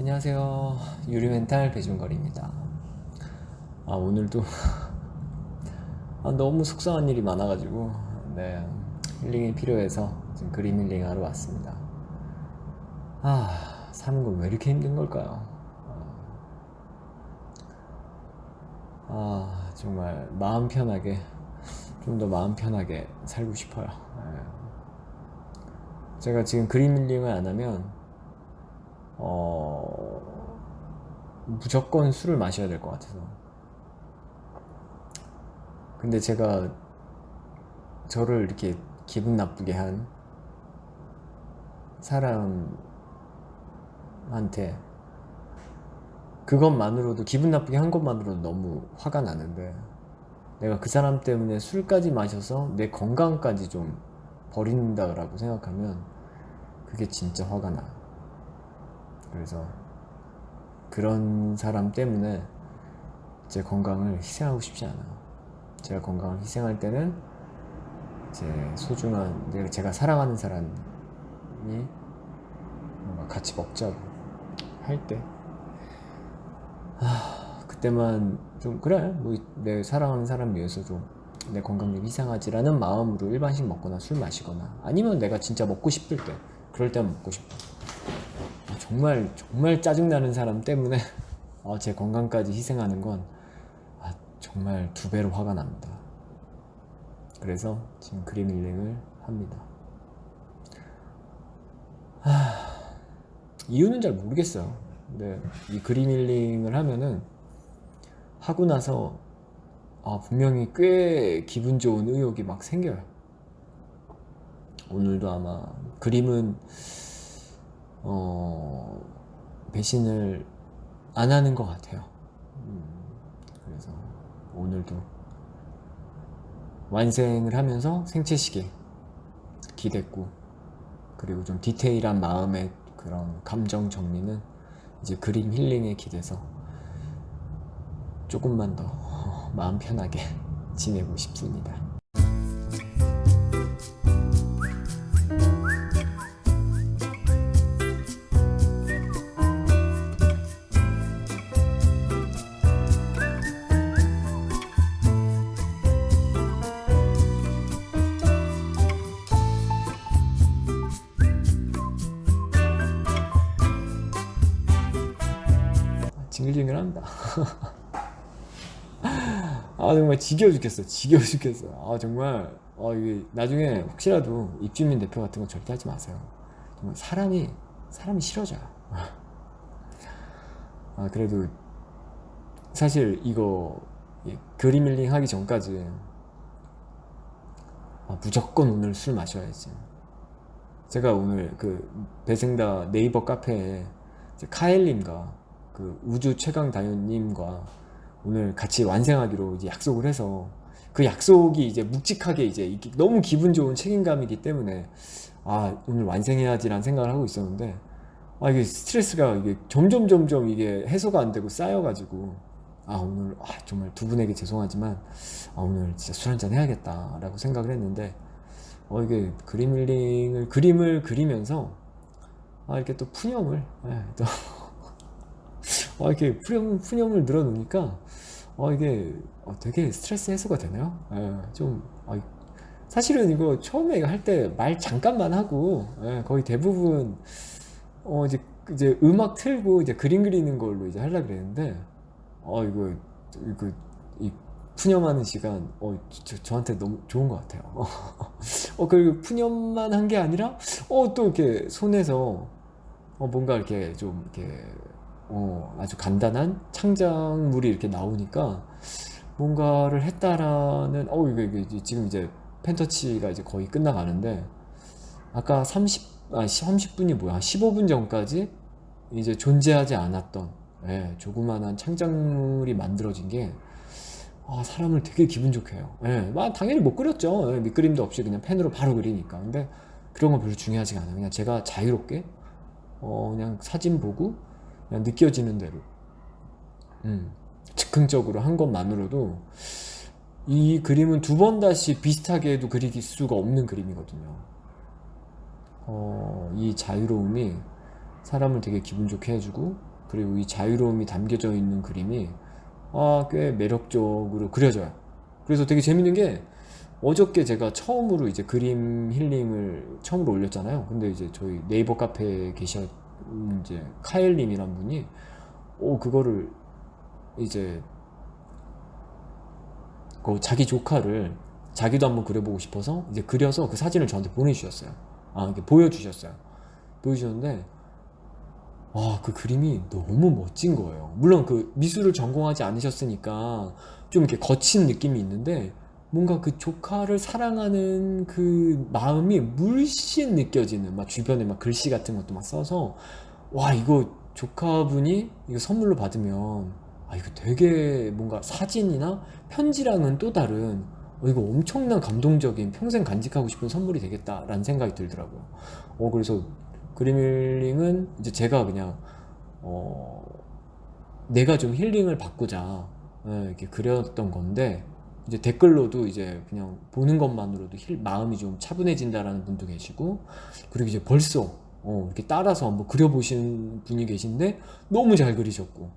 안녕하세요. 유리멘탈 배준걸입니다. 오늘도 너무 속상한 일이 많아가지고 네, 힐링이 필요해서 지금 그림 힐링 하러 왔습니다. 사는 건 왜 이렇게 힘든 걸까요? 정말 마음 편하게 좀 더 마음 편하게 살고 싶어요. 네. 제가 지금 그림 힐링을 안 하면 무조건 술을 마셔야 될 것 같아서. 근데 제가 저를 이렇게 기분 나쁘게 한 사람한테 그것만으로도, 기분 나쁘게 한 것만으로도 너무 화가 나는데, 내가 그 사람 때문에 술까지 마셔서 내 건강까지 좀 버린다라고 생각하면 그게 진짜 화가 나. 그래서 그런 사람 때문에 제 건강을 희생하고 싶지 않아요. 제가 건강을 희생할 때는 제 소중한, 제가 사랑하는 사람이 뭔가 같이 먹자고 할 때, 그때만 좀, 그래, 뭐 내 사랑하는 사람 위해서 좀 내 건강 좀 희생하지라는 마음으로 일반식 먹거나 술 마시거나, 아니면 내가 진짜 먹고 싶을 때, 그럴 때만 먹고 싶어. 정말 정말 짜증나는 사람 때문에 제 건강까지 희생하는 건 정말 두 배로 화가 납니다. 그래서 지금 그림 힐링을 합니다. 이유는 잘 모르겠어요. 근데 이 그림 힐링을 하면은, 하고 나서 분명히 꽤 기분 좋은 의욕이 막 생겨요. 오늘도 아마 그림은 배신을 안 하는 것 같아요. 그래서 오늘도 완성을 하면서 생채시계 기댔고, 그리고 좀 디테일한 마음의 그런 감정 정리는 이제 그림 힐링에 기대서 조금만 더 마음 편하게 지내고 싶습니다. 징글징글합니다. 정말 지겨워 죽겠어. 지겨워 죽겠어. 정말 이게 나중에 혹시라도 입주민 대표 같은 거 절대 하지 마세요. 정말 사람이 싫어져요. 그래도 사실 이거 그림 힐링 하기 전까지 무조건 오늘 술 마셔야지. 제가 오늘 그 배생다 네이버 카페에 카엘님과 그 우주 최강 다현님과 오늘 같이 완성하기로 이제 약속을 해서, 그 약속이 이제 묵직하게 이제 너무 기분 좋은 책임감이기 때문에 오늘 완성해야지라는 생각을 하고 있었는데, 이게 스트레스가 이게 점점 이게 해소가 안 되고 쌓여가지고, 오늘 정말 두 분에게 죄송하지만 오늘 진짜 술 한잔 해야겠다라고 생각을 했는데, 이게 그림 힐링을, 그림을 그리면서 이렇게 또 푸념을 또 이렇게 푸념을 늘어놓으니까 이게 되게 스트레스 해소가 되네요. 좀 사실은 이거 처음에 할 때 말 잠깐만 하고 거의 대부분 이제 음악 틀고 이제 그림 그리는 걸로 이제 하려고 그랬는데, 이거 이 푸념하는 시간 저한테 너무 좋은 것 같아요. 그리고 푸념만 한 게 아니라 또 이렇게 손에서 뭔가 이렇게 좀 이렇게 아주 간단한 창작물이 이렇게 나오니까 뭔가를 했다라는, 이게 지금 이제 펜터치가 이제 거의 끝나가는데, 아까 30분이 뭐야, 15분 전까지 이제 존재하지 않았던 조그만한 창작물이 만들어진 게 사람을 되게 기분 좋게 해요. 당연히 못 그렸죠. 밑그림도 없이 그냥 펜으로 바로 그리니까. 근데 그런 건 별로 중요하지가 않아요. 그냥 제가 자유롭게 그냥 사진 보고 그냥 느껴지는 대로 즉흥적으로 한 것만으로도, 이 그림은 두 번 다시 비슷하게 해도 그릴 수가 없는 그림이거든요. 이 자유로움이 사람을 되게 기분 좋게 해주고, 그리고 이 자유로움이 담겨져 있는 그림이 꽤 매력적으로 그려져요. 그래서 되게 재밌는 게 어저께 제가 처음으로 이제 그림 힐링을 처음으로 올렸잖아요. 근데 이제 저희 네이버 카페에 계신 이제 카엘님이란 분이 그거를 이제 자기 조카를 자기도 한번 그려보고 싶어서 이제 그려서 그 사진을 저한테 보내주셨어요. 이렇게 보여주셨어요. 보여주셨는데 그 그림이 너무 멋진 거예요. 물론 그 미술을 전공하지 않으셨으니까 좀 이렇게 거친 느낌이 있는데 뭔가 그 조카를 사랑하는 그 마음이 물씬 느껴지는 막 주변에 막 글씨 같은 것도 막 써서 이거 조카분이 이거 선물로 받으면 이거 되게 뭔가 사진이나 편지랑은 또 다른 이거 엄청난 감동적인 평생 간직하고 싶은 선물이 되겠다라는 생각이 들더라고요. 그래서 그림 힐링은 이제 제가 그냥 내가 좀 힐링을 받고자 이렇게 그렸던 건데 이제 댓글로도 이제 그냥 보는 것만으로도 마음이 좀 차분해진다라는 분도 계시고 그리고 이제 벌써 이렇게 따라서 한번 그려보신 분이 계신데 너무 잘 그리셨고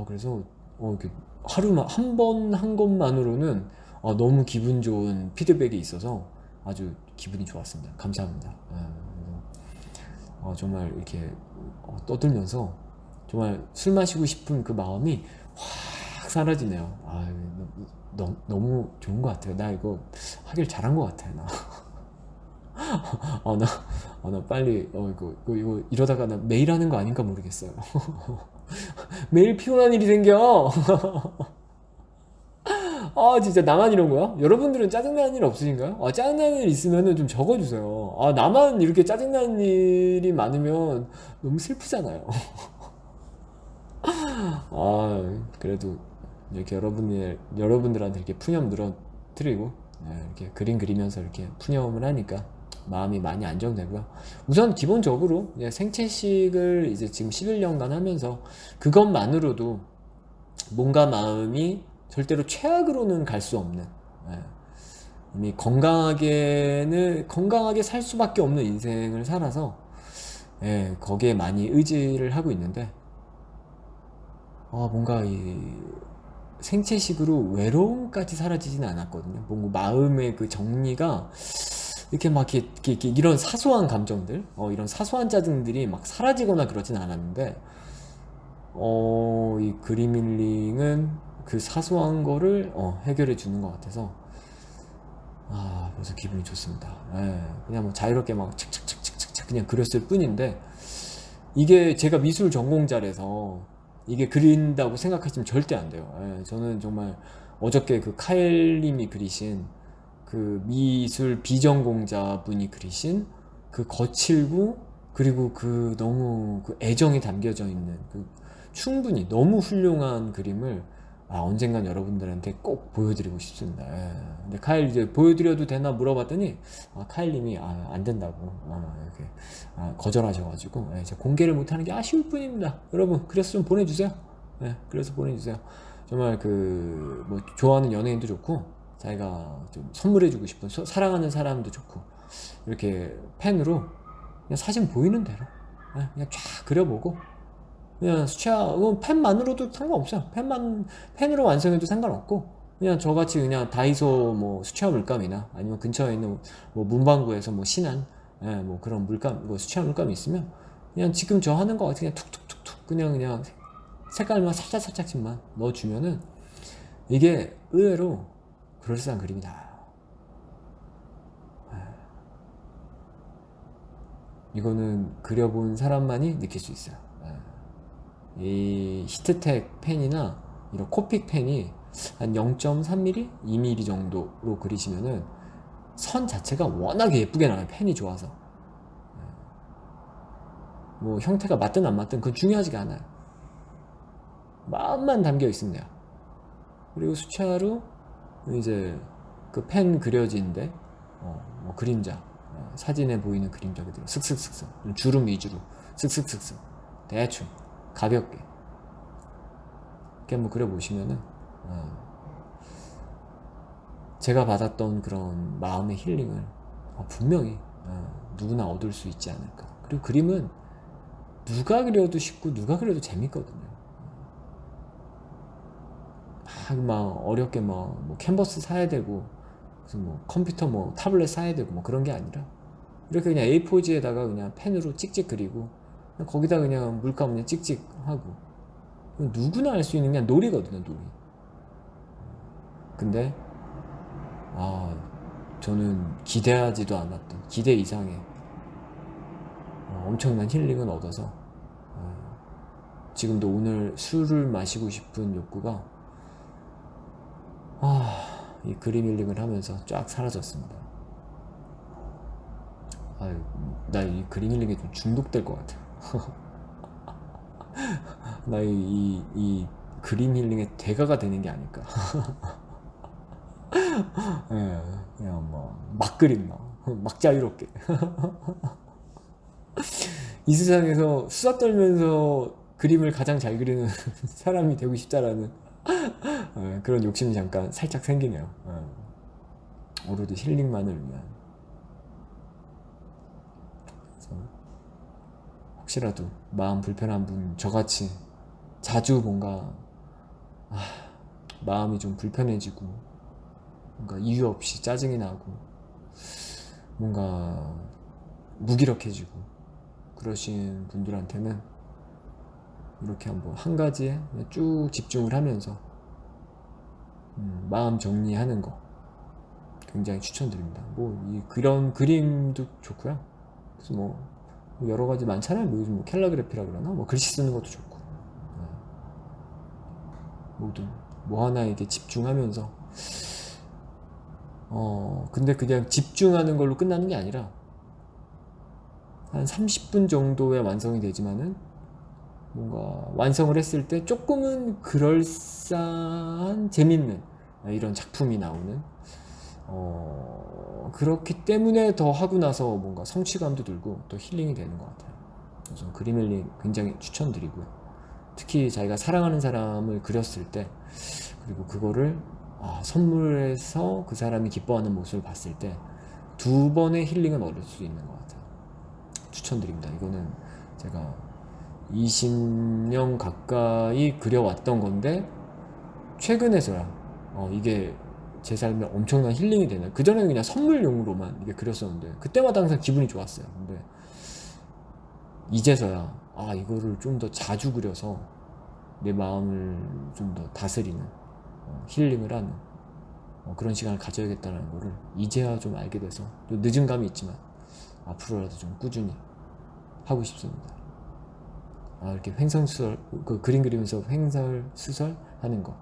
그래서 이렇게 하루만 한 번 한 것만으로는 너무 기분 좋은 피드백이 있어서 아주 기분이 좋았습니다. 감사합니다. 정말 이렇게 떠들면서 정말 술 마시고 싶은 그 마음이 확 사라지네요. 너무 좋은 것 같아요. 나 이거 하길 잘한 것 같아. 나. 나 빨리 이거 이러다가 나 매일 하는 거 아닌가 모르겠어요. 매일 피곤한 일이 생겨. 진짜 나만 이런 거야? 여러분들은 짜증나는 일 없으신가요? 짜증나는 일 있으면 좀 적어주세요. 나만 이렇게 짜증나는 일이 많으면 너무 슬프잖아요. 그래도 이렇게 여러분들한테 이렇게 푸념 늘어뜨리고 이렇게 그림 그리면서 이렇게 푸념을 하니까 마음이 많이 안정되고요. 우선 기본적으로 생채식을 이제 지금 11년간 하면서 그것만으로도 몸과 마음이 절대로 최악으로는 갈 수 없는 이미 건강하게 살 수밖에 없는 인생을 살아서 거기에 많이 의지를 하고 있는데 뭔가 이 생채식으로 외로움까지 사라지지는 않았거든요. 뭔가 마음의 그 정리가 이렇게 막 이렇게 이런 사소한 감정들, 이런 사소한 짜증들이 막 사라지거나 그러진 않았는데, 이 그림 힐링은 그 사소한 거를 해결해 주는 것 같아서, 그래서 기분이 좋습니다. 그냥 뭐 자유롭게 막 착착착착착 그냥 그렸을 뿐인데, 이게 제가 미술 전공자라서 이게 그린다고 생각하시면 절대 안 돼요. 저는 정말 어저께 그 카엘님이 그리신 그 미술 비전공자 분이 그리신 그 거칠고 그리고 그 너무 그 애정이 담겨져 있는 그 충분히 너무 훌륭한 그림을 언젠간 여러분들한테 꼭 보여드리고 싶습니다. 근데 카일 이제 보여드려도 되나 물어봤더니 카일님이 안 된다고 이렇게 거절하셔가지고 이제 공개를 못하는 게 아쉬울 뿐입니다. 여러분 그래서 좀 보내주세요. 그래서 보내주세요. 정말 그 뭐 좋아하는 연예인도 좋고 자기가 좀 선물해주고 싶은 사랑하는 사람도 좋고 이렇게 펜으로 그냥 사진 보이는 대로 그냥 쫙 그려보고 그냥 펜만으로도 상관없어요. 펜으로 완성해도 상관없고 그냥 저같이 그냥 다이소 뭐 수채화 물감이나 아니면 근처에 있는 뭐 문방구에서 뭐 신한 뭐 그런 물감 뭐 수채화 물감이 있으면 그냥 지금 저 하는 거 같이 그냥 툭툭툭툭 그냥 색깔만 살짝살짝씩만 넣어주면은 이게 의외로 그럴싸한 그림이 나와요. 이거는 그려본 사람만이 느낄 수 있어요. 이 히트텍 펜이나 이런 코픽 펜이 한 0.3mm, 2mm 정도로 그리시면은 선 자체가 워낙에 예쁘게 나와요. 펜이 좋아서. 뭐 형태가 맞든 안 맞든 그건 중요하지가 않아요. 마음만 담겨 있으면 돼요. 그리고 수채화로 이제 그 펜 그려진데 뭐 그림자 사진에 보이는 그림자 그대로 슥슥슥슥 주름 위주로 슥슥슥슥 대충 가볍게 이렇게 한번 그려보시면은 제가 받았던 그런 마음의 힐링을 분명히 누구나 얻을 수 있지 않을까. 그리고 그림은 누가 그려도 쉽고 누가 그려도 재밌거든요. 막 어렵게 뭐 캔버스 사야 되고 무슨 뭐 컴퓨터 뭐 타블렛 사야 되고 뭐 그런 게 아니라 이렇게 그냥 A4지에다가 그냥 펜으로 찍찍 그리고 그냥 거기다 그냥 물감 그냥 찍찍 하고 누구나 할 수 있는 그냥 놀이거든요, 놀이. 근데 저는 기대하지도 않았던 기대 이상의 엄청난 힐링은 얻어서 지금도 오늘 술을 마시고 싶은 욕구가 이 그림 힐링을 하면서 쫙 사라졌습니다. 나 이 그림 힐링에 좀 중독될 것 같아. 나 이 그림 힐링의 대가가 되는 게 아닐까. 예, 그냥 막 그린다. 막 자유롭게. 이 세상에서 수다 떨면서 그림을 가장 잘 그리는 사람이 되고 싶다라는 그런 욕심이 잠깐 살짝 생기네요. 오로지 힐링만을 위한. 그래서 혹시라도 마음 불편한 분, 저같이 자주 뭔가 마음이 좀 불편해지고 뭔가 이유 없이 짜증이 나고 뭔가 무기력해지고 그러신 분들한테는 이렇게 한번 한 가지에 쭉 집중을 하면서 마음 정리하는 거 굉장히 추천드립니다. 그런 그림도 좋고요. 그래서 여러 가지 많잖아요. 요즘 캘러그래피라 그러나 글씨 쓰는 것도 좋고 모든 하나에게 집중하면서 근데 그냥 집중하는 걸로 끝나는 게 아니라 한 30분 정도에 완성이 되지만은 뭔가 완성을 했을 때 조금은 그럴싸한 재밌는 이런 작품이 나오는 그렇기 때문에 더 하고 나서 뭔가 성취감도 들고 또 힐링이 되는 것 같아요. 그래서 그림 힐링 굉장히 추천드리고요. 특히 자기가 사랑하는 사람을 그렸을 때 그리고 그거를 선물해서 그 사람이 기뻐하는 모습을 봤을 때 2번의 힐링은 얻을 수 있는 것 같아요. 추천드립니다. 이거는 제가 20년 가까이 그려왔던 건데 최근에서야 이게 제 삶에 엄청난 힐링이 되네. 그전에는 그냥 선물용으로만 이게 그렸었는데 그때마다 항상 기분이 좋았어요. 근데 이제서야 이거를 좀 더 자주 그려서 내 마음을 좀 더 다스리는 힐링을 하는 그런 시간을 가져야겠다는 거를 이제야 좀 알게 돼서 또 늦은 감이 있지만 앞으로라도 좀 꾸준히 하고 싶습니다. 이렇게 횡설수설 그림 그리면서 횡설수설 하는 거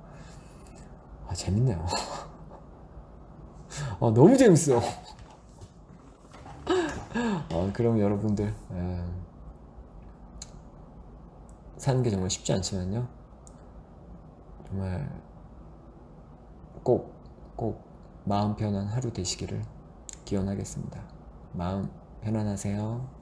재밌네요. 너무 재밌어. 그럼 여러분들 사는 게 정말 쉽지 않지만요. 정말 꼭 마음 편한 하루 되시기를 기원하겠습니다. 마음 편안하세요.